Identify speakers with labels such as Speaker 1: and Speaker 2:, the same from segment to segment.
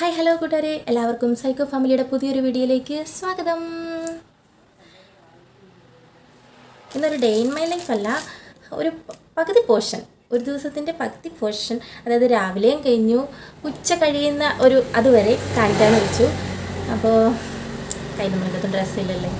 Speaker 1: Hi hello കൂട്ടുകാരെ, എല്ലാവർക്കും psycho ഫാമിലിയുടെ പുതിയൊരു വീഡിയോയിലേക്ക് സ്വാഗതം. ഇന്നൊരു ഡേ ഇൻ മൈ ലൈഫ് അല്ല, ഒരു പകുതി പോർഷൻ, ഒരു ദിവസത്തിൻ്റെ പകുതി പോർഷൻ, അതായത് രാവിലെയും കഴിഞ്ഞു ഉച്ച കഴിയുന്ന അതുവരെ കാണിക്കാമെന്ന് വെച്ചു. അപ്പോൾ കയ്യിൽ മുന്നത്തെ ഡ്രസ്സില്ലല്ലേ.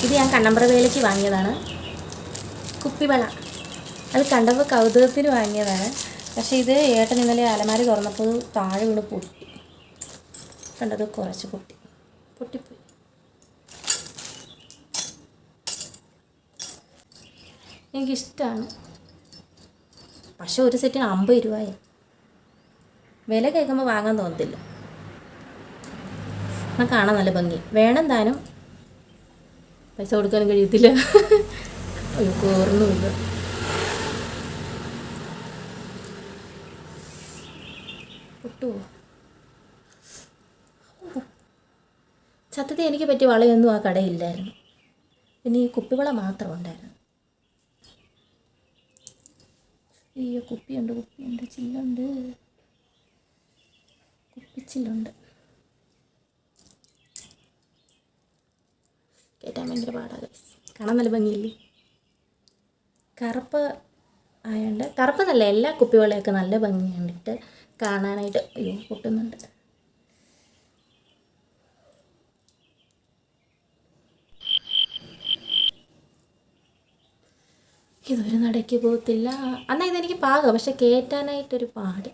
Speaker 1: ഇത് ഞാൻ കണ്ണമ്പ്ര വേലയ്ക്ക് വാങ്ങിയതാണ്, കുപ്പിവള. അത് കണ്ടപ്പോൾ കൗതുകത്തിന് വാങ്ങിയതാണ്. പക്ഷേ ഇത് ഏട്ടൻ ഇന്നലെ അലമാരി തുറന്നപ്പോൾ താഴെ വീണ് പൊട്ടി. കണ്ടത് കുറച്ച് പൊട്ടിപ്പോയി. എനിക്കിഷ്ടമാണ്, പക്ഷെ ഒരു സെറ്റിന് 50 രൂപയായി. വില കേൾക്കുമ്പോൾ വാങ്ങാൻ തോന്നത്തില്ല. എന്നാൽ കാണാൻ നല്ല ഭംഗി. വേണം താനും, പൈസ കൊടുക്കാനും കഴിയത്തില്ല. അയ്യോ, കോർന്നുമില്ല. പൊട്ടുവോ? സത്യത്തിൽ എനിക്ക് പറ്റിയ വളയൊന്നും ആ കടയില്ലായിരുന്നു. പിന്നെ ഈ കുപ്പിവള മാത്രം ഉണ്ടായിരുന്നു. അയ്യോ, കുപ്പിയുണ്ട്, ചില്ലുണ്ട്, കുപ്പിച്ചില്ലുണ്ട്. കയറ്റാൻ ഭയങ്കര പാടാണ്. കാണാൻ നല്ല ഭംഗിയില്ലേ? കറുപ്പ് ആയതുകൊണ്ട്, കറുപ്പെന്നല്ല, എല്ലാ കുപ്പിവളയൊക്കെ നല്ല ഭംഗിയുണ്ടിട്ട് കാണാനായിട്ട്. അയ്യോ, പൊട്ടുന്നുണ്ട്. ഇതൊരു നടയ്ക്ക് പോകത്തില്ല. എന്നാൽ ഇതെനിക്ക് പാകം, പക്ഷെ കയറ്റാനായിട്ടൊരു പാട്.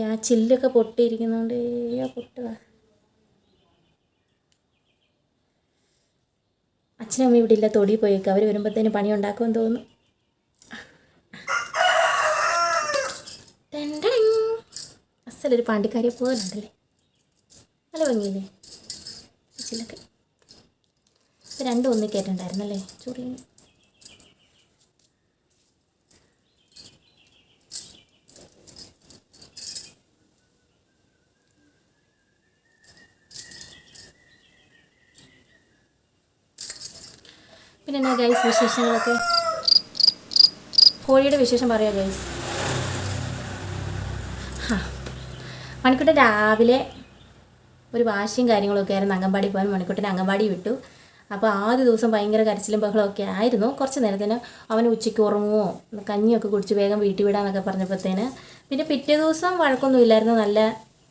Speaker 1: ആ ചില്ലൊക്കെ പൊട്ടിയിരിക്കുന്നതുകൊണ്ട് പൊട്ടുക. അച്ഛനും അമ്മയും ഇവിടെ ഇല്ല, തൊടി പോയേക്കുക. അവർ വരുമ്പോഴത്തേന് പണി ഉണ്ടാക്കുമെന്ന് തോന്നുന്നു. അസലൊരു പാണ്ടിക്കാരിയെ പോലുണ്ടല്ലേ, നല്ല ഭംഗിയില്ലേ ചില്ലൊക്കെ. ഇപ്പം രണ്ടും ഒന്ന് കയറ്റുണ്ടായിരുന്നല്ലേ, ചൊറി. പിന്നെ എന്നാ ഗൈസ് വിശേഷങ്ങളൊക്കെ? കോഴിയുടെ വിശേഷം പറയാം ഗൈസ്. മണിക്കുട്ടൻ രാവിലെ ഒരു വാശിയും കാര്യങ്ങളൊക്കെ ആയിരുന്നു. അംഗൻവാടി പോകാൻ മണിക്കുട്ടനെ അംഗൻവാടി വിട്ടു. അപ്പോൾ ആദ്യ ദിവസം ഭയങ്കര കരച്ചിലും ബഹളമൊക്കെ ആയിരുന്നു. കുറച്ച് നേരത്തിന് അവന് ഉച്ചയ്ക്ക് ഉറങ്ങുമോ, കഞ്ഞിയൊക്കെ കുടിച്ച് വേഗം വീട്ടിൽ വിടാമെന്നൊക്കെ പറഞ്ഞപ്പോഴത്തേന് പിന്നെ പിറ്റേ ദിവസം വഴക്കൊന്നും ഇല്ലായിരുന്നു, നല്ല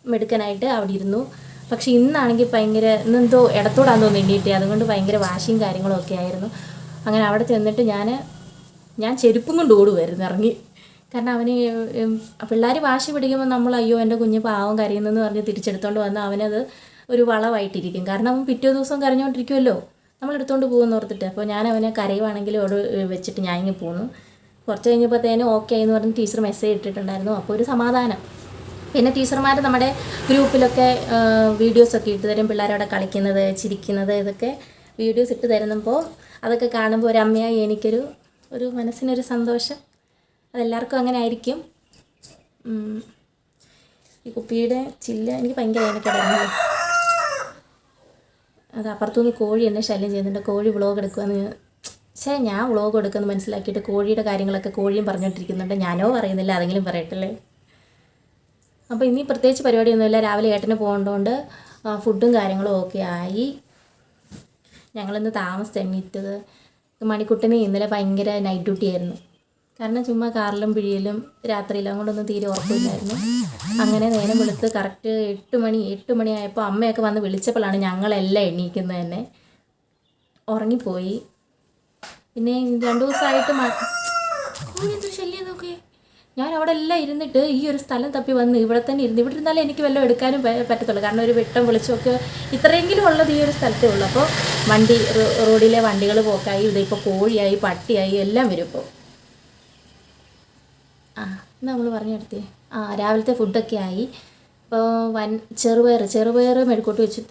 Speaker 1: മിടുക്കനായിട്ട് അവിടെ ഇരുന്നു. പക്ഷെ ഇന്നാണെങ്കിൽ ഭയങ്കര, ഇന്നെന്തോ ഇടത്തോടാന്ന് തോന്നിയിട്ട്, അതുകൊണ്ട് ഭയങ്കര വാശിയും കാര്യങ്ങളൊക്കെ ആയിരുന്നു. അങ്ങനെ അവിടെ ചെന്നിട്ട് ഞാൻ ചെരുപ്പും കൊണ്ട് ഓടുമായിരുന്നു ഇറങ്ങി. കാരണം അവന് പിള്ളേർ വാശി പിടിക്കുമ്പോൾ നമ്മൾ അയ്യോ എൻ്റെ കുഞ്ഞ് പാവം കരയുന്നെന്ന് പറഞ്ഞ് തിരിച്ചെടുത്തോണ്ട് വന്ന് അവനത് ഒരു വളമായിട്ടിരിക്കും. കാരണം അവൻ പിറ്റേ ദിവസം കരഞ്ഞുകൊണ്ടിരിക്കുമല്ലോ, നമ്മളെടുത്തോണ്ട് പോകുമെന്ന് ഓർത്തിട്ട്. അപ്പോൾ ഞാൻ അവനെ കരയുവാണെങ്കിൽ അവിടെ വെച്ചിട്ട് ഞാൻ ഇങ്ങനെ പോന്നു. കുറച്ച് കഴിഞ്ഞപ്പോഴത്തേനും ഓക്കെ എന്ന് പറഞ്ഞ് ടീച്ചർ മെസ്സേജ് ഇട്ടിട്ടുണ്ടായിരുന്നു. അപ്പോൾ ഒരു സമാധാനം. പിന്നെ ടീച്ചർമാർ നമ്മുടെ ഗ്രൂപ്പിലൊക്കെ വീഡിയോസൊക്കെ ഇട്ട് തരും, പിള്ളേരവിടെ കളിക്കുന്നത്, ചിരിക്കുന്നത്, ഇതൊക്കെ വീഡിയോസ് ഇട്ട് തരുന്നപ്പോൾ അതൊക്കെ കാണുമ്പോൾ ഒരു അമ്മയായി ഒരു മനസ്സിനൊരു സന്തോഷം. അതെല്ലാവർക്കും അങ്ങനെ ആയിരിക്കും. ഈ കുപ്പിയുടെ ചില്ല എനിക്ക് ഭയങ്കര എനിക്കിടങ്ങി. അത് അപ്പുറത്തുനിന്ന് കോഴി എന്നെ ശല്യം ചെയ്യുന്നുണ്ട്. കോഴി വ്ളോഗ് എടുക്കുമെന്ന്, ഞാൻ വ്ളോഗ് എടുക്കുമെന്ന് മനസ്സിലാക്കിയിട്ട് കോഴിയുടെ കാര്യങ്ങളൊക്കെ കോഴിയും പറഞ്ഞുകൊണ്ടിരിക്കുന്നുണ്ട്. ഞാനോ പറയുന്നില്ല, അതെങ്കിലും പറയട്ടല്ലേ. അപ്പോൾ ഇനി പ്രത്യേകിച്ച് പരിപാടിയൊന്നുമില്ല. രാവിലെ ഏട്ടന് പോകേണ്ടതുകൊണ്ട് ഫുഡും കാര്യങ്ങളും ഒക്കെ ആയി. ഞങ്ങളിന്ന് താമസിച്ച് എണീറ്റത്. മണിക്കുട്ടന് ഇന്നലെ ഭയങ്കര നൈറ്റ് ഡ്യൂട്ടി ആയിരുന്നു. കാരണം ചുമ്മാ കാറിലും പിഴിയിലും രാത്രിയിലും അങ്ങോട്ടൊന്നും തീരെ ഉറപ്പില്ലായിരുന്നു. അങ്ങനെ നേരം വെളുത്ത് കറക്റ്റ് 8 മണിയായപ്പോൾ അമ്മയൊക്കെ വന്ന് വിളിച്ചപ്പോഴാണ് ഞങ്ങളെല്ലാം എണീക്കുന്നത് തന്നെ. ഉറങ്ങിപ്പോയി. പിന്നെ 2 ദിവസമായിട്ട് എന്തൊരു ശല്യം നോക്കി. ഞാൻ അവിടെ എല്ലാം ഇരുന്നിട്ട് ഈ ഒരു സ്ഥലം തപ്പി വന്ന് ഇവിടെ തന്നെ ഇരുന്ന്, ഇവിടെ ഇരുന്നാലേ എനിക്ക് വല്ലതും എടുക്കാനും പറ്റത്തുള്ളൂ. കാരണം ഒരു വെട്ടം വെളിച്ചമൊക്കെ ഇത്രയെങ്കിലും ഉള്ളത് ഈ ഒരു സ്ഥലത്തേ ഉള്ളൂ. അപ്പോൾ റോഡിലെ വണ്ടികൾ പോക്കായി, ഇതിപ്പോൾ കോഴിയായി, പട്ടിയായി, എല്ലാം വരും ഇപ്പോൾ. ഇന്ന് നമ്മൾ പറഞ്ഞെടുത്തേ. രാവിലത്തെ ഫുഡൊക്കെ ആയി. ഇപ്പോൾ ചെറുപയർ മെഴുക്കോട്ട് വെച്ചിട്ട്,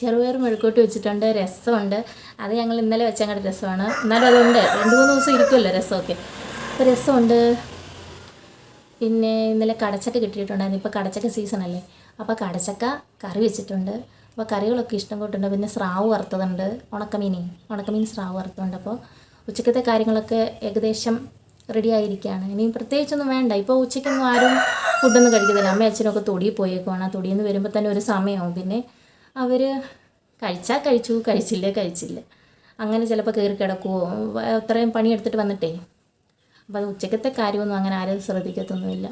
Speaker 1: ചെറുപയർ മെഴുക്കോട്ട് വെച്ചിട്ടുണ്ട്. രസമുണ്ട്. അത് ഞങ്ങൾ ഇന്നലെ വെച്ചങ്ങോട്ട് രസമാണ്. എന്നാലും അതുണ്ട്, 2-3 ദിവസം ഇരിക്കുമല്ലോ രസമൊക്കെ. അപ്പോൾ രസമുണ്ട്. പിന്നെ ഇന്നലെ കടച്ചക്ക കിട്ടിയിട്ടുണ്ടായിരുന്നു. ഇപ്പോൾ കടച്ചക്ക സീസണല്ലേ, അപ്പോൾ കടച്ചക്ക കറി വെച്ചിട്ടുണ്ട്. അപ്പോൾ കറികളൊക്കെ ഇഷ്ടം കൂട്ടുണ്ട്. പിന്നെ സ്രാവ് വറുത്തതുണ്ട്, ഉണക്കമീൻ സ്രാവ് വറുത്തതുണ്ട്. അപ്പോൾ ഉച്ചക്കത്തെ കാര്യങ്ങളൊക്കെ ഏകദേശം റെഡി ആയിരിക്കുകയാണ്. ഇനിയും പ്രത്യേകിച്ചൊന്നും വേണ്ട. ഇപ്പോൾ ഉച്ചയ്ക്കൊന്നും ആരും ഫുഡൊന്നും കഴിക്കുന്നില്ല. അമ്മയും അച്ഛനൊക്കെ തൊടിയിൽ പോയേക്കുവാണ്. ആ തൊടിയിൽ നിന്ന് വരുമ്പോൾ തന്നെ ഒരു സമയമാവും. പിന്നെ അവർ കഴിച്ചാൽ കഴിച്ചു, കഴിച്ചില്ല. അങ്ങനെ ചിലപ്പോൾ കയറി കിടക്കുമോ, അത്രയും പണിയെടുത്തിട്ട് വന്നിട്ടേ. അപ്പോൾ അത് ഉച്ചക്കത്തെ കാര്യമൊന്നും അങ്ങനെ ആരും ശ്രദ്ധിക്കത്തൊന്നുമില്ല.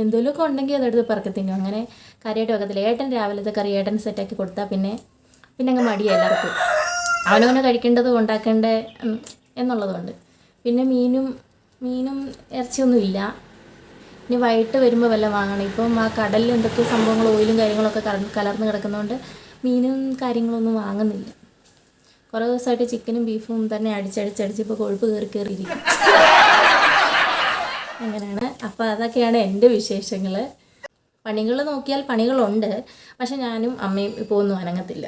Speaker 1: എന്തെങ്കിലുമൊക്കെ ഉണ്ടെങ്കിൽ അതെടുത്ത് പറക്കി തിന്നും. അങ്ങനെ കറിയായിട്ട് വെക്കത്തില്ല. ഏട്ടൻ രാവിലത്തെ കറി ഏട്ടൻ സെറ്റാക്കി കൊടുത്താൽ പിന്നെ അങ്ങ് മടിയാണ് എല്ലാവർക്കും. അവനവന് കഴിക്കേണ്ടത് ഉണ്ടാക്കേണ്ടത് എന്നുള്ളതുകൊണ്ട്. പിന്നെ മീനും ഇറച്ചിയൊന്നും ഇല്ല. ഇനി വൈകിട്ട് വരുമ്പോൾ വല്ലതും വാങ്ങണം. ഇപ്പം ആ കടലിൽ എന്തൊക്കെ സംഭവങ്ങൾ ഓയിലും കാര്യങ്ങളൊക്കെ കലർന്ന് കിടക്കുന്നതുകൊണ്ട് മീനും കാര്യങ്ങളൊന്നും വാങ്ങുന്നില്ല. കുറേ ദിവസമായിട്ട് ചിക്കനും ബീഫും തന്നെ അടിച്ചടിച്ച് ഇപ്പോൾ കൊഴുപ്പ് കയറിയിരിക്കും. അങ്ങനെയാണ്. അപ്പോൾ അതൊക്കെയാണ് എൻ്റെ വിശേഷങ്ങൾ. പണികൾ നോക്കിയാൽ പണികളുണ്ട്. പക്ഷെ ഞാനും അമ്മയും ഇപ്പോൾ ഒന്നും അനങ്ങത്തില്ല.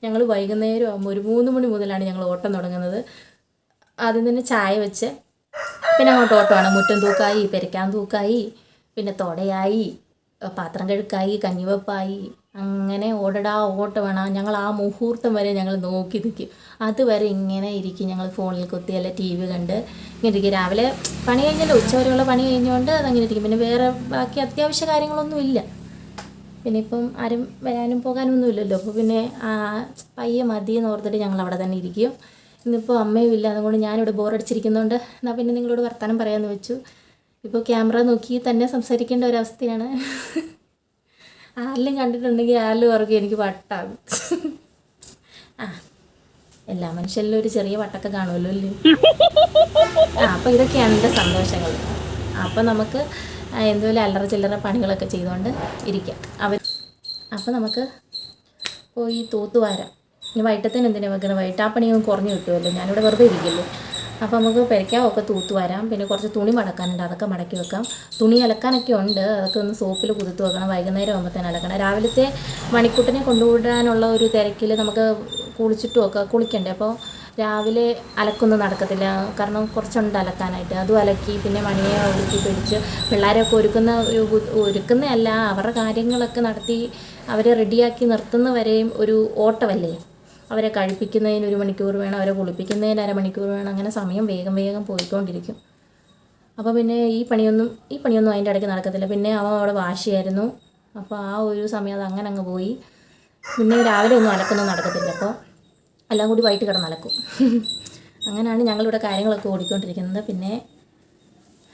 Speaker 1: ഞങ്ങൾ വൈകുന്നേരം ആകുമ്പോൾ ഒരു 3 മണി മുതലാണ് ഞങ്ങൾ ഓട്ടം തുടങ്ങുന്നത്. ആദ്യം തന്നെ ചായ വെച്ച് പിന്നെ അങ്ങോട്ട് ഓട്ടമാണ്. മുറ്റം തൂക്കായി, പെരയ്ക്കാൻ തൂക്കായി, പിന്നെ തുടയായി, പാത്രം കഴുക്കായി, കഞ്ഞിവെപ്പായി, അങ്ങനെ ഓട്ടമാണ്. ഞങ്ങൾ ആ മുഹൂർത്തം വരെ ഞങ്ങൾ നോക്കി നിൽക്കും. അതുവരെ ഇങ്ങനെ ഇരിക്കും. ഞങ്ങൾ ഫോണിൽ കുത്തി അല്ല TV കണ്ട് ഇങ്ങനെ ഇരിക്കും. രാവിലെ പണി കഴിഞ്ഞല്ലോ, ഉച്ചവരെയുള്ള പണി കഴിഞ്ഞുകൊണ്ട് അതങ്ങനെ ഇരിക്കും. പിന്നെ വേറെ ബാക്കി അത്യാവശ്യ കാര്യങ്ങളൊന്നും ഇല്ല. പിന്നെ ഇപ്പം ആരും വരാനും പോകാനൊന്നും ഇല്ലല്ലോ. അപ്പോൾ പിന്നെ പയ്യെ മതിയെന്ന് ഓർത്തിട്ട് ഞങ്ങൾ അവിടെ തന്നെ ഇരിക്കും. ഇന്നിപ്പോൾ അമ്മയും ഇല്ല, അതുകൊണ്ട് ഞാനിവിടെ ബോറടിച്ചിരിക്കുന്നതുകൊണ്ട് എന്നാൽ പിന്നെ നിങ്ങളോട് വർത്തമാനം പറയാമെന്ന് വെച്ചു. ഇപ്പോൾ ക്യാമറ നോക്കി തന്നെ സംസാരിക്കേണ്ട ഒരവസ്ഥയാണ്. ആരെല്ലാം കണ്ടിട്ടുണ്ടെങ്കിൽ ആരെല്ലാം ഓർക്കും എനിക്ക് വട്ടാണ്. എല്ലാ മനുഷ്യരിലും ഒരു ചെറിയ വട്ടൊക്കെ കാണുമല്ലോ അല്ലേ. അപ്പോൾ ഇതൊക്കെയാണ് എൻ്റെ സന്തോഷങ്ങൾ. അപ്പോൾ നമുക്ക് എന്തുപോലെ അല്ലറ ചില്ലറ പണികളൊക്കെ ചെയ്തുകൊണ്ട് ഇരിക്കാം. അപ്പോൾ നമുക്ക് പോയി തൂത്തുവാരാം. ഇനി വൈകിട്ടത്തേന് എന്തിനാണ് വെക്കുന്നത്? വൈകിട്ട് ആ പണിയൊന്നും കുറഞ്ഞ് കിട്ടുമല്ലോ. ഞാനിവിടെ വെറുതെ ഇരിക്കില്ലേ. അപ്പോൾ നമുക്ക് പെരയ്ക്കാവൊക്കെ തൂത്തുവരാം. പിന്നെ കുറച്ച് തുണി മടക്കാനുണ്ട്, അതൊക്കെ മടക്കി വെക്കാം. തുണി അലക്കാനൊക്കെ ഉണ്ട്, അതൊക്കെ ഒന്ന് സോപ്പിൽ കുതിർത്ത് വെക്കണം. വൈകുന്നേരം ആകുമ്പോഴത്തേനും അലക്കണം. രാവിലത്തെ മണിക്കൂട്ടിനെ കൊണ്ടുവിടാനുള്ള ഒരു തിരക്കിൽ നമുക്ക് കുളിക്കണ്ടേ. അപ്പോൾ രാവിലെ അലക്കൊന്നും നടക്കത്തില്ല. കാരണം കുറച്ചുണ്ട് അലക്കാനായിട്ട്. അതും അലക്കി പിന്നെ മണിയെ ഒരുക്കി പിടിച്ച് പിള്ളേരൊക്കെ ഒരുക്കുന്നതല്ല, അവരുടെ കാര്യങ്ങളൊക്കെ നടത്തി അവരെ റെഡിയാക്കി നിർത്തുന്നവരെയും ഒരു ഓട്ടമല്ലേ. അവരെ കഴിപ്പിക്കുന്നതിന് 1 മണിക്കൂർ വേണം, അവരെ കുളിപ്പിക്കുന്നതിന് 1/2 മണിക്കൂർ വേണം. അങ്ങനെ സമയം വേഗം പോയിക്കൊണ്ടിരിക്കും. അപ്പോൾ പിന്നെ ഈ പണിയൊന്നും അതിൻ്റെ ഇടയ്ക്ക് നടക്കത്തില്ല. പിന്നെ അവൻ അവിടെ വാശിയായിരുന്നു. അപ്പോൾ ആ ഒരു സമയം അത് അങ്ങനെ അങ്ങ് പോയി. പിന്നെ രാവിലെ ഒന്നും അലക്കൊന്നും നടക്കത്തില്ല. അപ്പോൾ എല്ലാം കൂടി വൈകിട്ട് കിടന്ന് അലക്കും. അങ്ങനെയാണ് ഞങ്ങളിവിടെ കാര്യങ്ങളൊക്കെ ഓടിക്കൊണ്ടിരിക്കുന്നത്. പിന്നെ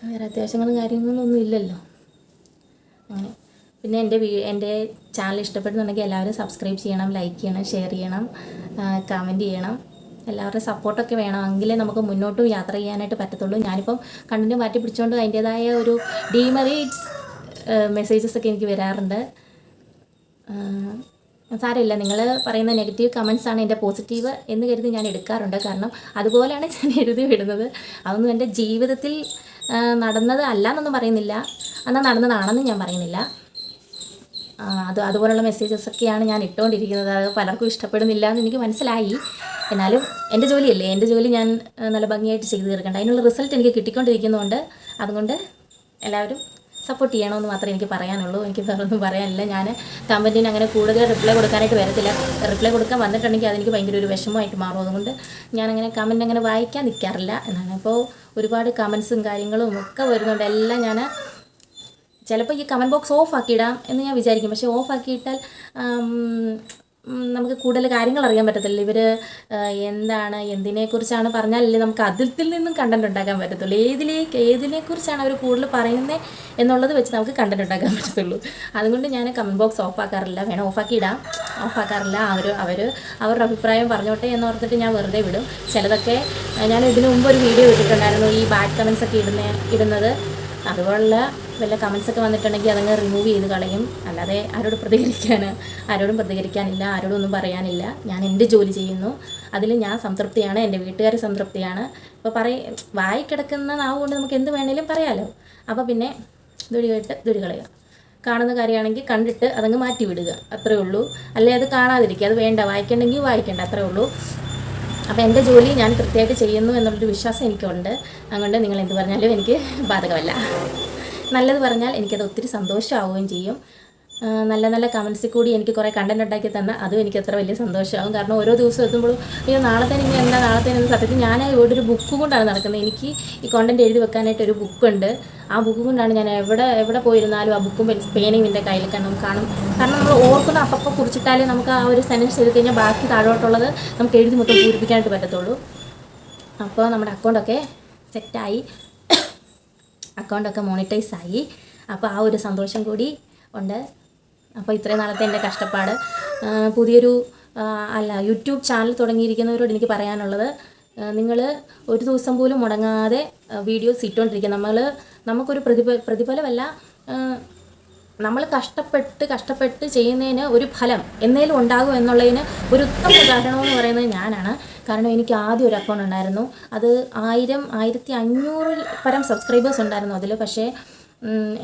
Speaker 1: വേറെ അത്യാവശ്യങ്ങളും കാര്യങ്ങളൊന്നും ഇല്ലല്ലോ. അങ്ങനെ പിന്നെ എൻ്റെ ചാനൽ ഇഷ്ടപ്പെടുന്നുണ്ടെങ്കിൽ എല്ലാവരും സബ്സ്ക്രൈബ് ചെയ്യണം, ലൈക്ക് ചെയ്യണം, ഷെയർ ചെയ്യണം, കമൻറ്റ് ചെയ്യണം. എല്ലാവരുടെയും സപ്പോർട്ടൊക്കെ വേണം. എങ്കിലേ നമുക്ക് മുന്നോട്ടും യാത്ര ചെയ്യാനായിട്ട് പറ്റത്തുള്ളൂ. ഞാനിപ്പം കണ്ടന്റ് മാറ്റി പിടിച്ചുകൊണ്ട് അതിൻ്റേതായ ഒരു ഡീമെറിറ്റ്സ് മെസ്സേജസൊക്കെ എനിക്ക് വരാറുണ്ട്. സാരമില്ല, നിങ്ങൾ പറയുന്ന നെഗറ്റീവ് കമൻസാണ് എൻ്റെ പോസിറ്റീവ് എന്ന് കരുതി ഞാൻ എടുക്കാറുണ്ട്. കാരണം അതുപോലെയാണ് ഞാൻ എഴുതി വിടുന്നത്. അതൊന്നും എൻ്റെ ജീവിതത്തിൽ നടന്നത് അല്ല എന്നൊന്നും പറയുന്നില്ല, എന്നാൽ നടന്നതാണെന്ന് ഞാൻ പറയുന്നില്ല. അതുപോലുള്ള മെസ്സേജസൊക്കെയാണ് ഞാൻ ഇട്ടുകൊണ്ടിരിക്കുന്നത്. അത് പലർക്കും ഇഷ്ടപ്പെടുന്നില്ല എന്ന് എനിക്ക് മനസ്സിലായി. എന്നാലും എൻ്റെ ജോലിയല്ലേ, എൻ്റെ ജോലി ഞാൻ നല്ല ഭംഗിയായിട്ട് ചെയ്തു തീർക്കേണ്ട. അതിനുള്ള റിസൾട്ട് എനിക്ക് കിട്ടിക്കൊണ്ടിരിക്കുന്നതുകൊണ്ട് അതുകൊണ്ട് എല്ലാവരും സപ്പോർട്ട് ചെയ്യണമെന്ന് മാത്രമേ എനിക്ക് പറയാനുള്ളൂ. എനിക്ക് വേറൊന്നും പറയാനില്ല. ഞാൻ കമൻറ്റിന് അങ്ങനെ കൂടുതൽ റിപ്ലൈ കൊടുക്കാനായിട്ട് വരത്തില്ല. റിപ്ലൈ കൊടുക്കാൻ വന്നിട്ടുണ്ടെങ്കിൽ അതെനിക്ക് ഭയങ്കര ഒരു വിഷമമായിട്ട് മാറും. അതുകൊണ്ട് ഞാനങ്ങനെ കമൻറ്റ് അങ്ങനെ വായിക്കാൻ നിൽക്കാറില്ല എന്നാണ്. ഇപ്പോൾ ഒരുപാട് കമൻസും കാര്യങ്ങളും ഒക്കെ വരുന്നുണ്ട്. എല്ലാം ഞാൻ ചിലപ്പോൾ ഈ കമൻറ്റ് ബോക്സ് ഓഫ് ആക്കിയിടാം എന്ന് ഞാൻ വിചാരിക്കും. പക്ഷേ ഓഫ് ആക്കിയിട്ടാൽ നമുക്ക് കൂടുതൽ കാര്യങ്ങൾ അറിയാൻ പറ്റത്തില്ല. ഇവർ എന്തിനെക്കുറിച്ചാണ് പറഞ്ഞാലല്ലേ നമുക്ക് അതിൽ നിന്നും കണ്ടന്റ് ഉണ്ടാക്കാൻ പറ്റത്തുള്ളൂ. ഏതിനെക്കുറിച്ചാണ് അവർ കൂടുതൽ പറയുന്നത് എന്നുള്ളത് വെച്ച് നമുക്ക് കണ്ടന്റ് ഉണ്ടാക്കാൻ പറ്റത്തുള്ളൂ. അതുകൊണ്ട് ഞാൻ കമൻറ്റ് ബോക്സ് ഓഫ് ആക്കാറില്ല. വേണം ഓഫാക്കാറില്ല. അവരുടെ അഭിപ്രായം പറഞ്ഞോട്ടെ എന്നോർത്തിട്ട് ഞാൻ വെറുതെ വിടും. ചിലതൊക്കെ ഞാൻ ഇതിനു മുമ്പ് ഒരു വീഡിയോ ഇട്ടിട്ടുണ്ടായിരുന്നു, ഈ ബാഡ് കമൻസ് ഒക്കെ ഇടുന്നത്. അതുപോലുള്ള വല്ല കമൻസൊക്കെ വന്നിട്ടുണ്ടെങ്കിൽ അതങ്ങ് റിമൂവ് ചെയ്ത് കളയും. അല്ലാതെ ആരോടും പ്രതികരിക്കാനില്ല, ആരോടും ഒന്നും പറയാനില്ല. ഞാൻ എൻ്റെ ജോലി ചെയ്യുന്നു, അതിൽ ഞാൻ സംതൃപ്തിയാണ്, എൻ്റെ വീട്ടുകാർ സംതൃപ്തിയാണ്. ഇപ്പോൾ വായിക്കിടക്കുന്ന നാവ് കൊണ്ട് നമുക്ക് എന്ത് വേണേലും പറയാമല്ലോ. അപ്പോൾ പിന്നെ ദുരി കളയുക. കാണുന്ന കാര്യമാണെങ്കിൽ കണ്ടിട്ട് അതങ്ങ് മാറ്റി വിടുക, അത്രേ ഉള്ളൂ. അല്ലെ അത് കാണാതിരിക്കുക, അത് വേണ്ട, വായിക്കണമെങ്കിൽ വായിക്കണ്ട, അത്രേ ഉള്ളൂ. അപ്പോൾ എൻ്റെ ജോലി ഞാൻ കൃത്യമായിട്ട് ചെയ്യുന്നു എന്നുള്ളൊരു വിശ്വാസം എനിക്കുണ്ട്. അതുകൊണ്ട് നിങ്ങൾ എന്ത് പറഞ്ഞാലും എനിക്ക് ബാധകമല്ല. നല്ലത് പറഞ്ഞാൽ എനിക്കത് ഒത്തിരി സന്തോഷമാവുകയും ചെയ്യും. നല്ല നല്ല കമൻസിൽ കൂടി എനിക്ക് കുറേ കണ്ടൻറ് ഉണ്ടാക്കി തന്ന അതും എനിക്ക് അത്ര വലിയ സന്തോഷമാകും. കാരണം ഓരോ ദിവസം എത്തുമ്പോഴും അയ്യോ നാളത്തേന് ഇനി എന്താ നാളത്തേന് സത്യത്തിൽ ഞാൻ ഇവിടെ ഒരു ബുക്ക് കൊണ്ടാണ് നടക്കുന്നത്. എനിക്ക് ഈ കോണ്ടൻറ്റ് എഴുതി വെക്കാനായിട്ട് ഒരു ബുക്കുണ്ട്. ആ ബുക്ക് കൊണ്ടാണ് ഞാൻ എവിടെ പോയിരുന്നാലും ആ ബുക്കും പേനയും എൻ്റെ കയ്യിൽ കാണും. കാരണം നമ്മൾ ഓർക്കുന്ന അപ്പം കുറിച്ചിട്ടാലേ നമുക്ക് ആ ഒരു സെൻറ്റൻസ് എഴുതി കഴിഞ്ഞാൽ ബാക്കി താഴോട്ടുള്ളത് നമുക്ക് എഴുതി മൊത്തം പൂരിപ്പിക്കാനായിട്ട് പറ്റത്തുള്ളൂ. അപ്പോൾ നമ്മുടെ അക്കൗണ്ടൊക്കെ സെറ്റായി, അക്കൗണ്ടൊക്കെ മോണിറ്റൈസ് ആയി. അപ്പോൾ ആ ഒരു സന്തോഷം കൂടി ഉണ്ട്. അപ്പോൾ ഇത്രയും നാളത്തെ എൻ്റെ കഷ്ടപ്പാട് പുതിയൊരു യൂട്യൂബ് ചാനൽ തുടങ്ങിയിരിക്കുന്നവരോട് എനിക്ക് പറയാനുള്ളത്, നിങ്ങൾ ഒരു ദിവസം പോലും മുടങ്ങാതെ വീഡിയോസ് ഇട്ടുകൊണ്ടിരിക്കുക. നമുക്കൊരു പ്രതിഫലമല്ല, നമ്മൾ കഷ്ടപ്പെട്ട് ചെയ്യുന്നതിന് ഒരു ഫലം എന്നേലും ഉണ്ടാകും എന്നുള്ളതിന് ഒരു ഉത്തമ ഉദാഹരണമെന്ന് പറയുന്നത് ഞാനാണ്. കാരണം എനിക്ക് ആദ്യം ഒരു അക്കൗണ്ട് ഉണ്ടായിരുന്നു. അത് 1500 പരം സബ്സ്ക്രൈബേഴ്സ് ഉണ്ടായിരുന്നു അതിൽ. പക്ഷേ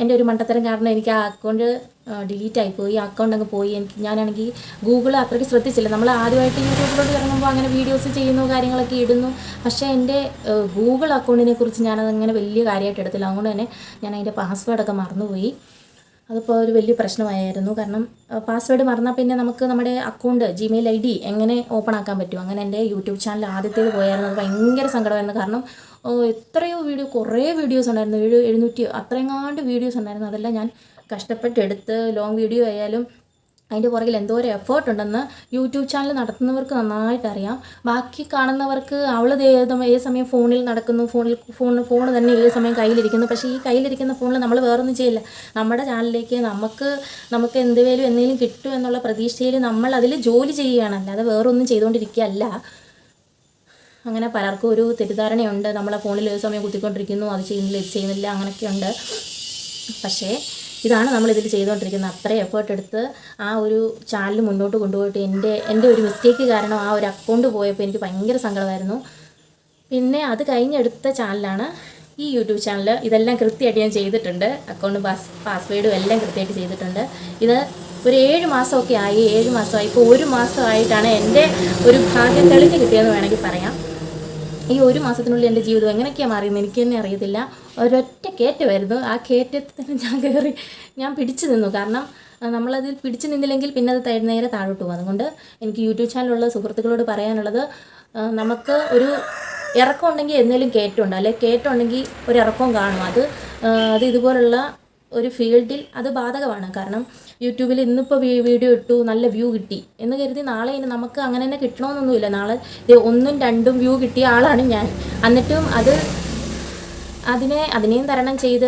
Speaker 1: എൻ്റെ ഒരു മണ്ടത്തരം കാരണം എനിക്ക് ആ അക്കൗണ്ട് ഡിലീറ്റ് ആയിപ്പോയി. ആ അക്കൗണ്ട് അങ്ങ് പോയി. ഞാനാണെങ്കിൽ ഗൂഗിൾ അത്രയ്ക്ക് ശ്രദ്ധിച്ചില്ല. നമ്മൾ ആദ്യമായിട്ട് യൂട്യൂബിലോട്ട് ഇറങ്ങുമ്പോൾ അങ്ങനെ വീഡിയോസ് ചെയ്യുന്നു, കാര്യങ്ങളൊക്കെ ഇടുന്നു. പക്ഷേ എൻ്റെ ഗൂഗിൾ അക്കൗണ്ടിനെ കുറിച്ച് ഞാനതങ്ങനെ വലിയ കാര്യമായിട്ട് എടുത്തില്ല. അതുകൊണ്ട് തന്നെ ഞാൻ അതിൻ്റെ പാസ്വേഡൊക്കെ മറന്നുപോയി. അതിപ്പോൾ ഒരു വലിയ പ്രശ്നമായിരുന്നു. കാരണം പാസ്വേഡ് മറന്നാൽ പിന്നെ നമുക്ക് നമ്മുടെ അക്കൗണ്ട് ജിമെയിൽ ID എങ്ങനെ ഓപ്പൺ ആക്കാൻ പറ്റും? അങ്ങനെ എൻ്റെ യൂട്യൂബ് ചാനൽ ആദ്യത്തേത് പോയായിരുന്നു. അത് ഭയങ്കര സങ്കടമായിരുന്നു. കാരണം എത്രയോ കുറേ വീഡിയോസ് ഉണ്ടായിരുന്നു, 700 അത്രയെങ്ങാണ്ട് വീഡിയോസ് ഉണ്ടായിരുന്നു. അതെല്ലാം ഞാൻ കഷ്ടപ്പെട്ടെടുത്ത് ലോങ് വീഡിയോ ആയാലും അതിൻ്റെ പുറകിൽ എന്തോരം എഫേർട്ട് ഉണ്ടെന്ന് യൂട്യൂബ് ചാനൽ നടത്തുന്നവർക്ക് നന്നായിട്ട് അറിയാം. ബാക്കി കാണുന്നവർക്ക് ഏത് സമയം ഫോണിൽ നടക്കുന്നു, ഫോൺ തന്നെ ഏത് സമയം കയ്യിലിരിക്കുന്നു. പക്ഷേ ഈ കയ്യിലിരിക്കുന്ന ഫോണിൽ നമ്മൾ വേറൊന്നും ചെയ്യില്ല. നമ്മുടെ ചാനലിലേക്ക് നമുക്ക് എന്തെങ്കിലും കിട്ടും എന്നുള്ള പ്രതീക്ഷയിൽ നമ്മൾ അതിൽ ജോലി ചെയ്യുകയാണ്, അല്ലാതെ വേറൊന്നും ചെയ്തുകൊണ്ടിരിക്കുകയല്ല. അങ്ങനെ പലർക്കും ഒരു തെറ്റിദ്ധാരണയുണ്ട്, നമ്മളെ ഫോണിൽ ഏത് സമയം കുത്തിക്കൊണ്ടിരിക്കുന്നു, അത് ചെയ്യുന്നില്ല ഇത് ചെയ്യുന്നില്ല അങ്ങനെയൊക്കെയുണ്ട്. പക്ഷേ ഇതാണ് നമ്മളിതിൽ ചെയ്തുകൊണ്ടിരിക്കുന്നത്. അത്രയും എഫേർട്ട് എടുത്ത് ആ ഒരു ചാനൽ മുന്നോട്ട് കൊണ്ടുപോയിട്ട് എൻ്റെ ഒരു മിസ്റ്റേക്ക് കാരണം ആ ഒരു അക്കൗണ്ട് പോയപ്പോൾ എനിക്ക് ഭയങ്കര സങ്കടമായിരുന്നു. പിന്നെ അത് കഴിഞ്ഞെടുത്ത ചാനലാണ് ഈ യൂട്യൂബ് ചാനൽ. ഇതെല്ലാം കൃത്യമായിട്ട് ഞാൻ ചെയ്തിട്ടുണ്ട്. അക്കൗണ്ട് പാസ്വേഡും എല്ലാം കൃത്യമായിട്ട് ചെയ്തിട്ടുണ്ട്. ഇത് ഒരു 7 മാസമൊക്കെ ആയി. 7 മാസമായി. ഇപ്പോൾ 1 മാസമായിട്ടാണ് എൻ്റെ ഒരു ഭാഗ്യം തെളിഞ്ഞ് കിട്ടിയതെന്ന് വേണമെങ്കിൽ പറയാം. ഈ 1 മാസത്തിനുള്ളിൽ എൻ്റെ ജീവിതം എങ്ങനെയൊക്കെയാണ് മാറിയെന്ന് എനിക്ക് തന്നെ അറിയത്തില്ല. ഒരൊറ്റ കയറ്റമായിരുന്നു. ആ കയറ്റത്തിന് ഞാൻ പിടിച്ചു നിന്നു. കാരണം നമ്മളതിൽ പിടിച്ചു നിന്നില്ലെങ്കിൽ പിന്നെ അത് നേരെ താഴോട്ട് പോകും. അതുകൊണ്ട് എനിക്ക് യൂട്യൂബ് ചാനലുള്ള സുഹൃത്തുക്കളോട് പറയാനുള്ളത്, നമുക്ക് ഒരു ഇറക്കം ഉണ്ടെങ്കിൽ എന്തെങ്കിലും കയറ്റമുണ്ട്, അല്ലെങ്കിൽ കയറ്റം ഉണ്ടെങ്കിൽ ഒരു ഇറക്കവും കാണും. അത് ഇതുപോലുള്ള ഒരു ഫീൽഡിൽ അത് ബാധകമാണ്. കാരണം യൂട്യൂബിൽ ഇന്നിപ്പോൾ വീഡിയോ ഇട്ടു, നല്ല വ്യൂ കിട്ടി എന്ന് കരുതി നാളെ ഇനി നമുക്ക് അങ്ങനെ തന്നെ കിട്ടണമെന്നൊന്നുമില്ല. നാളെ 1ഉം 2ഉം വ്യൂ കിട്ടിയ ആളാണ് ഞാൻ. എന്നിട്ടും അതിനെയും തരണം ചെയ്ത്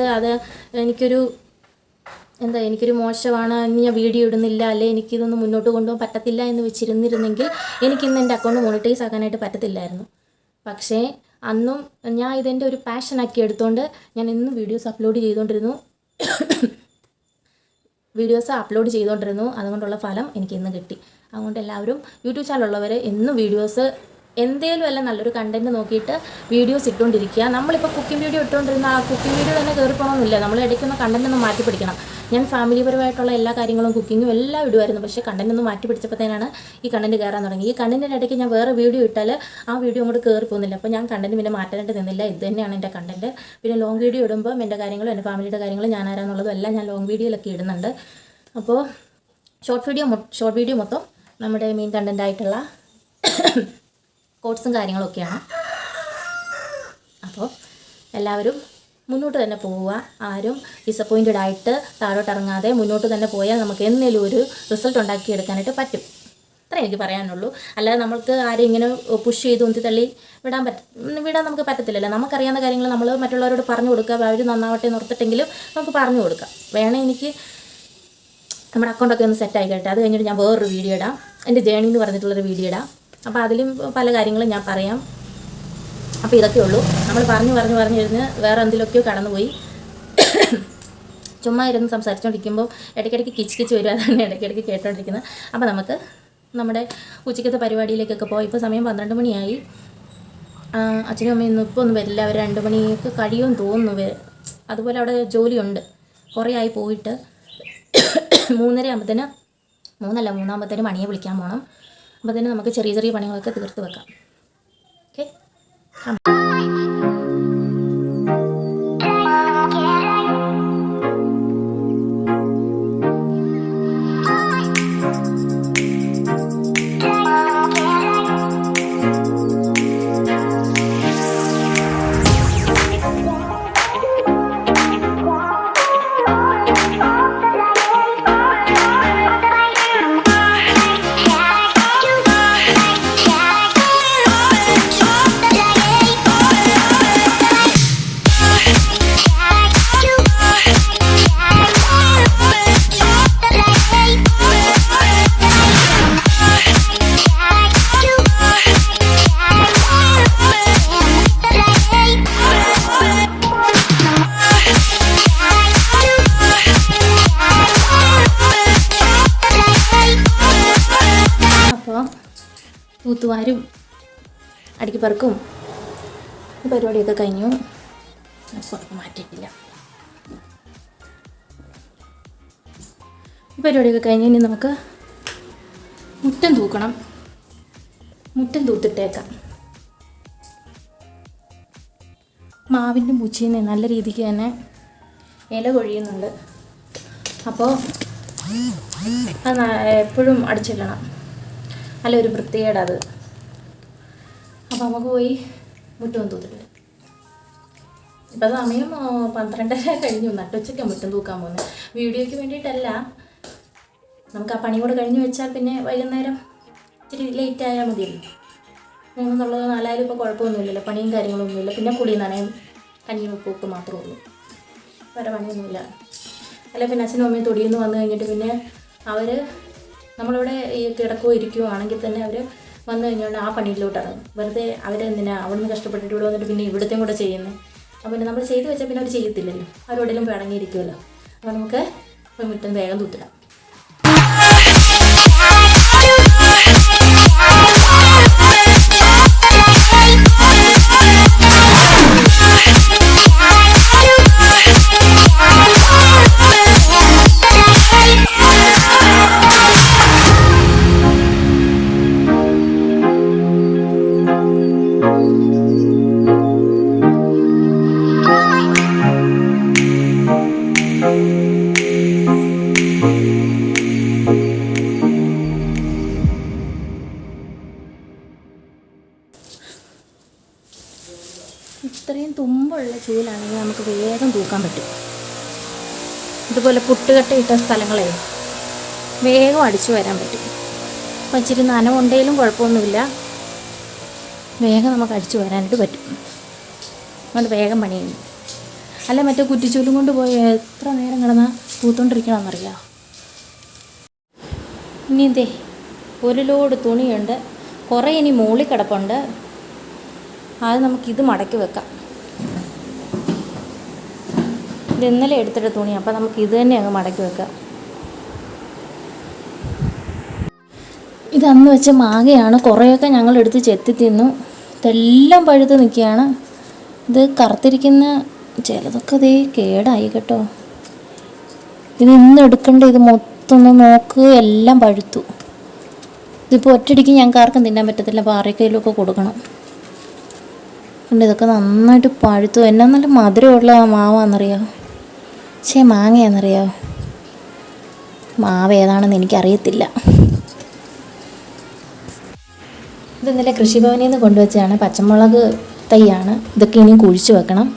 Speaker 1: എനിക്കൊരു മോശമാണ്, ഇനി ഞാൻ വീഡിയോ ഇടുന്നില്ല, അല്ലെ എനിക്കിതൊന്നും മുന്നോട്ട് കൊണ്ടുപോകാൻ പറ്റത്തില്ല എന്ന് വെച്ചിരുന്നിരുന്നെങ്കിൽ എനിക്കിന്ന് എൻ്റെ അക്കൗണ്ട് മോണിറ്റൈസ് ആക്കാനായിട്ട് പറ്റത്തില്ലായിരുന്നു. പക്ഷേ അന്നും ഞാൻ ഇതെൻ്റെ ഒരു പാഷനാക്കി എടുത്തുകൊണ്ട് ഞാൻ എന്നും വീഡിയോസ് അപ്ലോഡ് ചെയ്തുകൊണ്ടിരുന്നു. അതുകൊണ്ടുള്ള ഫലം എനിക്ക് ഇന്ന് കിട്ടി. അതുകൊണ്ട് എല്ലാവരും യൂട്യൂബ് ചാനലുള്ളവർ എന്നും വീഡിയോസ് എന്തേലും നല്ലൊരു കണ്ടൻറ്റ് നോക്കിയിട്ട് വീഡിയോസ് ഇട്ടുകൊണ്ടിരിക്കുക. നമ്മളിപ്പോൾ കുക്കിംഗ് വീഡിയോ ഇട്ടുകൊണ്ടിരുന്ന ആ കുക്കിംഗ് വീഡിയോ തന്നെ കയറി പോകണമെന്നില്ല. നമ്മൾ ഇടയ്ക്കൊന്ന് കണ്ടൻറ്റ് ഒന്ന് മാറ്റി പിടിക്കണം. ഞാൻ ഫാമിലിപരമായിട്ടുള്ള എല്ലാ കാര്യങ്ങളും കുക്കിങ്ങും എല്ലാം ഇടുമായിരുന്നു. പക്ഷേ കണ്ടൻറ്റ് ഒന്ന് മാറ്റി പിടിച്ചപ്പോഴത്തേനാണ് ഈ കണ്ടൻറ്റ് കയറാൻ തുടങ്ങി. ഈ കണ്ടൻറ്റിൻ്റെ ഇടയ്ക്ക് ഞാൻ വേറെ വീഡിയോ ഇട്ടാൽ ആ വീഡിയോ അങ്ങോട്ട് കയറി പോകുന്നില്ല. അപ്പോൾ ഞാൻ കണ്ടൻറ്റ് പിന്നെ മാറ്റാനായിട്ട് നിന്നില്ല. ഇത് തന്നെയാണ് എൻ്റെ കണ്ടൻറ്റ്. പിന്നെ ലോങ് വീഡിയോ ഇടുമ്പോൾ എൻ്റെ കാര്യങ്ങളും എൻ്റെ ഫാമിലിയുടെ കാര്യങ്ങളും ഞാൻ ആരാന്നുള്ളതും എല്ലാം ഞാൻ ലോങ് വീഡിയോയിലൊക്കെ ഇടുന്നുണ്ട്. അപ്പോൾ ഷോർട്ട് വീഡിയോ മൊത്തം നമ്മുടെ മെയിൻ കണ്ടൻറ്റായിട്ടുള്ള കോട്ട്സും കാര്യങ്ങളൊക്കെയാണ്. അപ്പോൾ എല്ലാവരും മുന്നോട്ട് തന്നെ പോവുക. ആരും ഡിസപ്പോയിൻറ്റഡ് ആയിട്ട് താഴോട്ട് ഇറങ്ങാതെ മുന്നോട്ട് തന്നെ പോയാൽ നമുക്ക് എന്തെങ്കിലും ഒരു റിസൾട്ട് ഉണ്ടാക്കിയെടുക്കാനായിട്ട് പറ്റും. അത്രേ എനിക്ക് പറയാനുള്ളൂ. അല്ലാതെ നമ്മൾക്ക് ആരും ഇങ്ങനെ പുഷ് ചെയ്ത് ഉന്തി തള്ളി വിടാൻ നമുക്ക് പറ്റത്തില്ലല്ലോ. നമുക്കറിയാവുന്ന കാര്യങ്ങൾ നമ്മൾ മറ്റുള്ളവരോട് പറഞ്ഞു കൊടുക്കുക. അവർ നന്നാവട്ടെ നിർത്തിട്ടെങ്കിലും നമുക്ക് പറഞ്ഞു കൊടുക്കാം. വേണേ എനിക്ക് നമ്മുടെ അക്കൗണ്ടൊക്കെ ഒന്ന് സെറ്റായി കേട്ടെ. അത് കഴിഞ്ഞിട്ട് ഞാൻ വേറൊരു വീഡിയോ ഇടാം, എൻ്റെ ജേണി എന്ന് പറഞ്ഞിട്ടുള്ളൊരു വീഡിയോ ഇടാം. അപ്പോൾ അതിലും പല കാര്യങ്ങളും ഞാൻ പറയാം. അപ്പോൾ ഇതൊക്കെ ഉള്ളൂ. നമ്മൾ പറഞ്ഞിരുന്ന് വേറെ എന്തിലൊക്കെയോ കടന്നുപോയി. ചുമ്മാ ഇരുന്ന് സംസാരിച്ചുകൊണ്ടിരിക്കുമ്പോൾ ഇടയ്ക്കിടയ്ക്ക് കിച്ച് വരും. അതാണ് ഇടയ്ക്കിടയ്ക്ക് കേട്ടോണ്ടിരിക്കുന്നത്. അപ്പോൾ നമുക്ക് നമ്മുടെ ഉച്ചയ്ക്കത്തെ പരിപാടിയിലേക്കൊക്കെ പോയി. ഇപ്പോൾ സമയം 12 മണിയായി. അച്ഛനും അമ്മയും ഇപ്പോൾ ഒന്നും വരില്ല. അവർ 2 മണിയൊക്കെ കഴിയുമെന്ന് തോന്നുന്നു. അതുപോലെ അവിടെ ജോലിയുണ്ട്. കുറേ ആയി പോയിട്ട് 3:30 ആകുമ്പോഴത്തേന് 3:30 മണിയെ വിളിക്കാൻ പോകണം. അപ്പോൾ തന്നെ നമുക്ക് ചെറിയ ചെറിയ പണികളൊക്കെ തീർത്ത് വെക്കാം. ഓക്കെ. തൂത്തുവാരും അടുക്കിപ്പറക്കും പരിപാടിയൊക്കെ കഴിഞ്ഞു. പുറത്ത് മാറ്റിയിട്ടില്ല. പരിപാടിയൊക്കെ കഴിഞ്ഞ് ഇനി നമുക്ക് മുറ്റം തൂക്കണം. മുറ്റം തൂത്തിട്ടേക്കാം. മാവിൻ്റെ മുച്ചിൽ നിന്ന് നല്ല രീതിക്ക് തന്നെ ഇല കൊഴിയുന്നുണ്ട്. അപ്പോൾ അത് എപ്പോഴും അടിച്ചിടണം, അല്ല ഒരു വൃത്തികേട് അത്. അപ്പോൾ നമുക്ക് പോയി മുറ്റം തൂത്തിട്ട് ഇപ്പം സമയം 12:30 കഴിഞ്ഞു. നട്ടുച്ചയ്ക്കാണ് മുറ്റം തൂക്കാൻ പോകുന്നത്. വീഡിയോയ്ക്ക് വേണ്ടിയിട്ടല്ല, നമുക്ക് ആ പണി കൂടെ കഴിഞ്ഞ് വെച്ചാൽ പിന്നെ വൈകുന്നേരം ഇച്ചിരി ലേറ്റ് ആയാൽ മതിയല്ലോ. 3 4 ഇപ്പോൾ കുഴപ്പമൊന്നുമില്ലല്ലോ, പണിയും കാര്യങ്ങളൊന്നുമില്ല. പിന്നെ കുളി നനയും കഞ്ഞി ഉപ്പൊക്കെ മാത്രമേ ഉള്ളൂ, വേറെ പണിയൊന്നുമില്ല. അല്ല പിന്നെ അച്ഛനും അമ്മയും തൊടിയിൽ നിന്ന് വന്നു കഴിഞ്ഞിട്ട് പിന്നെ അവർ നമ്മളിവിടെ ഈ കിടക്കുകയോ ഇരിക്കുകയോ ആണെങ്കിൽ തന്നെ അവർ വന്നു കഴിഞ്ഞുകൊണ്ട് ആ പണിയിലോട്ട് ഇറങ്ങും. വെറുതെ അവരെന്തിനാ അവിടെ നിന്ന് കഷ്ടപ്പെട്ടിട്ട് ഇവിടെ വന്നിട്ട് പിന്നെ ഇവിടുത്തെയും കൂടെ ചെയ്യുന്നത്. അപ്പോൾ പിന്നെ നമ്മൾ ചെയ്തു വെച്ചാൽ പിന്നെ അവർ ചെയ്യത്തില്ലല്ലോ, അവരോടെങ്കിലും പിണങ്ങിയിരിക്കുമല്ലോ. അപ്പോൾ നമുക്ക് മുറ്റം വേഗം തൂത്തിടാം. ഇത്രയും തുമ്പുള്ള ചൂലാണെങ്കിൽ നമുക്ക് വേഗം തൂക്കാൻ പറ്റും. ഇതുപോലെ പുട്ടുകട്ടയിട്ട സ്ഥലങ്ങളെ വേഗം അടിച്ചു വരാൻ പറ്റും. അപ്പോൾ ഇച്ചിരി നനവുണ്ടെങ്കിലും കുഴപ്പമൊന്നുമില്ല, വേഗം നമുക്ക് അടിച്ചു വരാനായിട്ട് പറ്റും. അതുകൊണ്ട് വേഗം പണി ചെയ്യും. അല്ല മറ്റേ കുറ്റിച്ചൂലും കൊണ്ട് പോയി എത്ര നേരം കിടന്നാൽ തൂത്തോണ്ടിരിക്കണമെന്നറിയാമോ. ഇനി എന്തേ ഒരു ലോഡ് തുണിയുണ്ട്, കുറേ ഇനി മുകളിൽ കിടപ്പുണ്ട്. അത് നമുക്കിത് മടക്കി വെക്കാം. ഇത് ഇന്നലെ എടുത്തിട്ട തുണി, അപ്പോൾ നമുക്ക് ഇത് തന്നെ അങ്ങ് മടക്കി വെക്കാം. ഇത് അന്ന് വെച്ച മാങ്ങയാണ്, കുറേയൊക്കെ ഞങ്ങൾ എടുത്ത് ചെത്തി തിന്നു. ഇതെല്ലാം പഴുത്ത് നിൽക്കുകയാണ്. ഇത് കറുത്തിരിക്കുന്ന ചിലതൊക്കെ ഇതേ കേടായി കേട്ടോ. ഇത് ഇന്ന് എടുക്കേണ്ട, ഇത് മൊത്തം ഒന്ന് നോക്ക്, എല്ലാം പഴുത്തു. ഇതിപ്പോൾ ഒറ്റയടിക്ക് ഞങ്ങൾക്ക് ആർക്കും തിന്നാൻ പറ്റത്തില്ല, അപ്പോൾ ആരെക്കയിലൊക്കെ കൊടുക്കണം. ഉണ്ട് ഇതൊക്കെ നന്നായിട്ട് പഴുത്തു. എന്നാ നല്ല മധുരമുള്ള മാവാണെന്നറിയാമോ, മാങ്ങയാണെന്നറിയാമോ. മാവ് ഏതാണെന്ന് എനിക്കറിയത്തില്ല. ഇത് ഇന്നലെ കൃഷിഭവനിൽ നിന്ന് കൊണ്ടുവച്ചതാണ്, പച്ചമുളക് തൈയാണ്. ഇതൊക്കെ ഇനിയും കുഴിച്ച് വെക്കണം.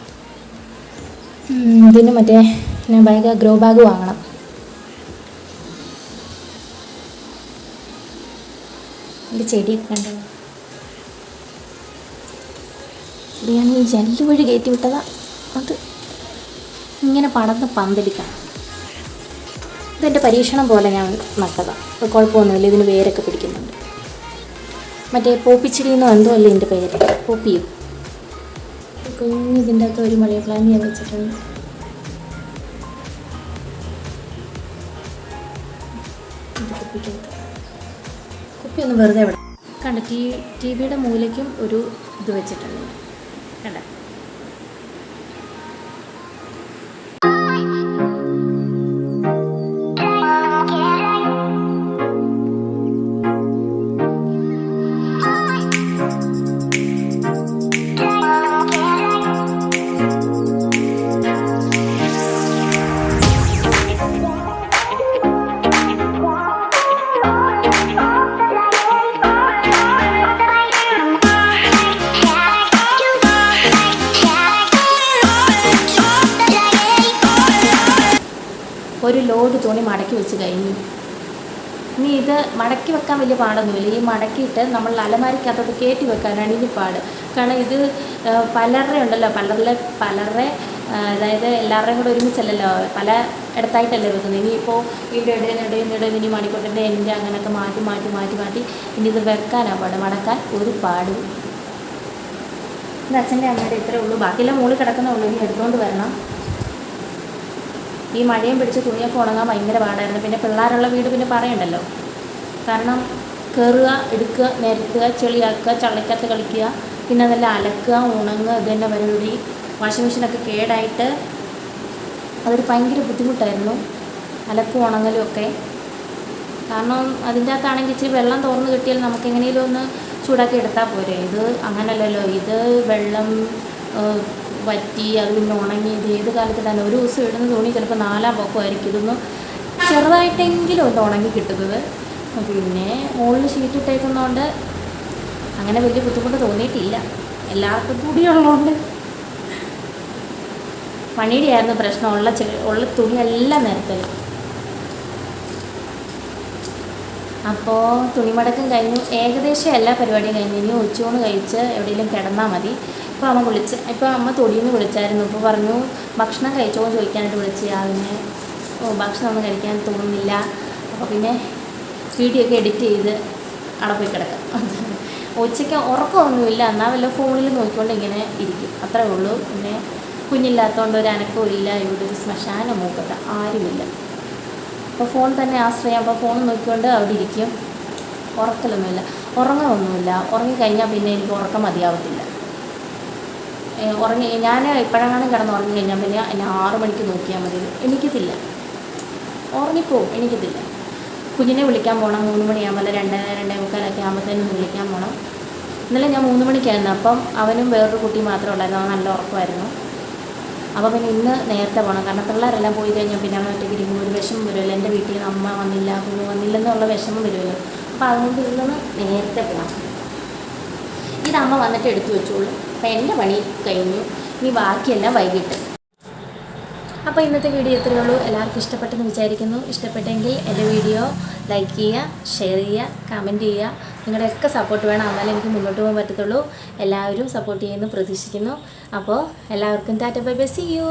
Speaker 1: ഇതിന് മറ്റേ ഗ്രോ ബാഗ് വാങ്ങണം. എൻ്റെ ചെടിയൊക്കെ കണ്ടോ, ഇത് ഞാൻ ഈ ജനൽ വഴി കയറ്റി വിട്ടതാണ്. അത് ഇങ്ങനെ പടർന്ന് പന്തലിക്കണം. ഇതെൻ്റെ പരീക്ഷണം പോലെ ഞാൻ നട്ടതാണ്. അത് കുഴപ്പമൊന്നുമില്ല, ഇതിന് വേരൊക്കെ പിടിക്കുന്നുണ്ട്. മറ്റേ പോപ്പിച്ചെടിയെന്നോ എന്തോ അല്ലേ ഇതിൻ്റെ പേര്, പോപ്പിയോ. കുഞ്ഞിതിൻ്റെ അകത്ത് ഒരു മഴ പ്ലാന്റ് ഞാൻ വെച്ചിട്ടുണ്ട്. കുപ്പിയൊന്നും വെറുതെ ഇവിടെ കണ്ട. ടി വിയുടെ മൂലയ്ക്കും ഒരു ഇത് വെച്ചിട്ടുണ്ട് കണ്ട. ഒരു ലോഡ് തുണി മടക്കി വെച്ച് കഴിഞ്ഞു. ഇനി ഇത് മടക്കി വെക്കാൻ വലിയ പാടൊന്നുമില്ല. ഈ മടക്കിയിട്ട് നമ്മൾ അലമാരിക്കകത്തോട്ട് കയറ്റി വെക്കാനാണ് ഇനി പാട്. കാരണം ഇത് പലരുടെ ഉണ്ടല്ലോ, പലരുടെ അതായത് എല്ലാവരുടെയും കൂടെ ഒരുമിച്ചല്ലല്ലോ, പല ഇടത്തായിട്ടല്ലേ വെക്കുന്നത്. ഇനിയിപ്പോൾ ഇതിൻ്റെ ഇടയിൽ ഇനി മണിക്കൂട്ടിൻ്റെ എൻ്റെ അങ്ങനെയൊക്കെ മാറ്റി ഇനി ഇത് വെക്കാനാണ് പാട്, മടക്കാൻ ഒരു പാടും. ഇത് അച്ഛൻ്റെ അമ്മയുടെ ഇത്രയേ ഉള്ളൂ. ബാക്കിയെല്ലാം മുകളിൽ കിടക്കുന്നേ ഉള്ളൂ, ഇനി എടുത്തുകൊണ്ട് വരണം. ഈ മഴയും പിടിച്ച് തുണിയൊക്കെ ഉണങ്ങാൻ ഭയങ്കര പാടായിരുന്നു. പിന്നെ പിള്ളേരുള്ള വീട് പിന്നെ പറയണ്ടല്ലോ. കാരണം കയറുക, എടുക്കുക, നിരത്തുക, ചെളിയാക്കുക, ചള്ളക്കകത്ത് കളിക്കുക, പിന്നെ അതെല്ലാം അലക്കുക, ഉണങ്ങുക, ഇത് തന്നെ പരിപാടി. വാഷിംഗ് മെഷീനൊക്കെ കേടായിട്ട് അതൊരു ഭയങ്കര ബുദ്ധിമുട്ടായിരുന്നു, അലക്കും ഉണങ്ങലും ഒക്കെ. കാരണം അതിൻ്റെ അകത്താണെങ്കിൽ ഇച്ചിരി വെള്ളം തുറന്ന് കിട്ടിയാൽ നമുക്ക് എങ്ങനെയെങ്കിലും ഒന്ന് ചൂടാക്കി എടുത്താൽ പോരെ. ഇത് അങ്ങനല്ലല്ലോ, ഇത് വെള്ളം വറ്റി അത് പിന്നെ ഉണങ്ങി. ഇത് ഏത് കാലത്ത് തന്നെ ഒരു ദിവസം ഇടുന്ന തുണി ചിലപ്പോൾ 4 പൊക്കമായിരിക്കും. ഇതൊന്ന് ചെറുതായിട്ടെങ്കിലും ഒന്ന് ഉണങ്ങി കിട്ടുന്നത്. പിന്നെ മുകളിൽ ഷീറ്റ് ഇട്ടേക്കുന്നതുകൊണ്ട് അങ്ങനെ വലിയ ബുദ്ധിമുട്ട് തോന്നിയിട്ടില്ല. എല്ലാവർക്കും തുണിയുള്ളതുകൊണ്ട് പണിയുടെയായിരുന്നു പ്രശ്നം. ഉള്ള തുണിയെല്ലാം നിരത്തൽ. അപ്പോൾ തുണിമടക്കം കഴിഞ്ഞു, ഏകദേശം എല്ലാ പരിപാടിയും കഴിഞ്ഞു. ഇനി ഉച്ചയൂണ് കഴിച്ച് എവിടെയെങ്കിലും കിടന്നാൽ മതി. ഇപ്പോൾ അമ്മ തൊടിയിൽ നിന്ന് വിളിച്ചായിരുന്നു. ഇപ്പോൾ പറഞ്ഞു ഭക്ഷണം കഴിച്ചോ എന്ന് ചോദിക്കാനായിട്ട് വിളിച്ച്. അതിന് ഭക്ഷണമൊന്നും കഴിക്കാൻ തോന്നുന്നില്ല. അപ്പോൾ പിന്നെ വീഡിയോ ഒക്കെ എഡിറ്റ് ചെയ്ത് അവിടെ പോയി കിടക്കാം. ഉച്ചയ്ക്ക് ഉറക്കമൊന്നുമില്ല, എന്നാൽ വല്ല ഫോണിൽ നോക്കിക്കൊണ്ട് ഇങ്ങനെ ഇരിക്കും, അത്രേ ഉള്ളൂ. പിന്നെ കുഞ്ഞില്ലാത്തതുകൊണ്ട് ഒരു അനക്കവും ഇല്ല. ഇവിടെ ഒരു ശ്മശാന മൂക്കട്ട ആരുമില്ല. അപ്പോൾ ഫോൺ തന്നെ ആശ്രയം. അപ്പോൾ ഫോൺ നോക്കിക്കൊണ്ട് അവിടെ ഇരിക്കും. ഉറക്കലൊന്നുമില്ല, ഉറങ്ങമൊന്നുമില്ല. ഉറങ്ങിക്കഴിഞ്ഞാൽ പിന്നെ എനിക്ക് ഉറക്കം മതിയാവത്തില്ല. ഞാൻ ഇപ്പോഴാണ് കിടന്ന് ഉറങ്ങി കഴിഞ്ഞാൽ പിന്നെ എന്നെ 6 മണിക്ക് നോക്കിയാൽ മതി, എനിക്കത്തില്ല, ഉറങ്ങിപ്പോവും, എനിക്കത്തില്ല. കുഞ്ഞിനെ വിളിക്കാൻ പോകണം 3 മണിയാകുമ്പോൾ, 2-2:45 ആകുമ്പോഴത്തേനും വിളിക്കാൻ പോകണം. ഇന്നലെ ഞാൻ 3 മണിക്കായിരുന്നു. അപ്പം അവനും വേറൊരു കുട്ടി മാത്രമേ ഉള്ളായിരുന്നു, അവൻ നല്ല ഉറക്കമായിരുന്നു. അപ്പോൾ പിന്നെ ഇന്ന് നേരത്തെ പോകണം. കാരണം പിള്ളേരെല്ലാം പോയി കഴിഞ്ഞാൽ പിന്നെ അവൻ ഒറ്റയ്ക്ക് ഇരിക്കുമ്പോൾ ഒരു വിഷമം വരുമല്ലോ. എൻ്റെ വീട്ടിൽ നിന്ന് അമ്മ വന്നില്ല, കുഞ്ഞ് വന്നില്ലെന്നുള്ള വിഷമം വരുമല്ലോ. അപ്പോൾ അതുകൊണ്ട് ഇന്ന് നേരത്തെ പോകണം. ഇതമ്മ വന്നിട്ട് എടുത്തു വെച്ചോളൂ. അപ്പോൾ എൻ്റെ പണി കഴിഞ്ഞു, ഇനി ബാക്കിയെല്ലാം വൈകിട്ട്. അപ്പോൾ ഇന്നത്തെ വീഡിയോ ഇത്രയേ ഉള്ളൂ. എല്ലാവർക്കും ഇഷ്ടപ്പെട്ടെന്ന് വിചാരിക്കുന്നു. ഇഷ്ടപ്പെട്ടെങ്കിൽ എൻ്റെ വീഡിയോ ലൈക്ക് ചെയ്യുക, ഷെയർ ചെയ്യുക, കമൻറ്റ് ചെയ്യുക. നിങ്ങളുടെയൊക്കെ സപ്പോർട്ട് വേണം, എന്നാലേ എനിക്ക് മുന്നോട്ട് പോകാൻ പറ്റത്തുള്ളൂ. എല്ലാവരും സപ്പോർട്ട് ചെയ്യുമെന്ന് പ്രതീക്ഷിക്കുന്നു. അപ്പോൾ എല്ലാവർക്കും tata bye bye, see U.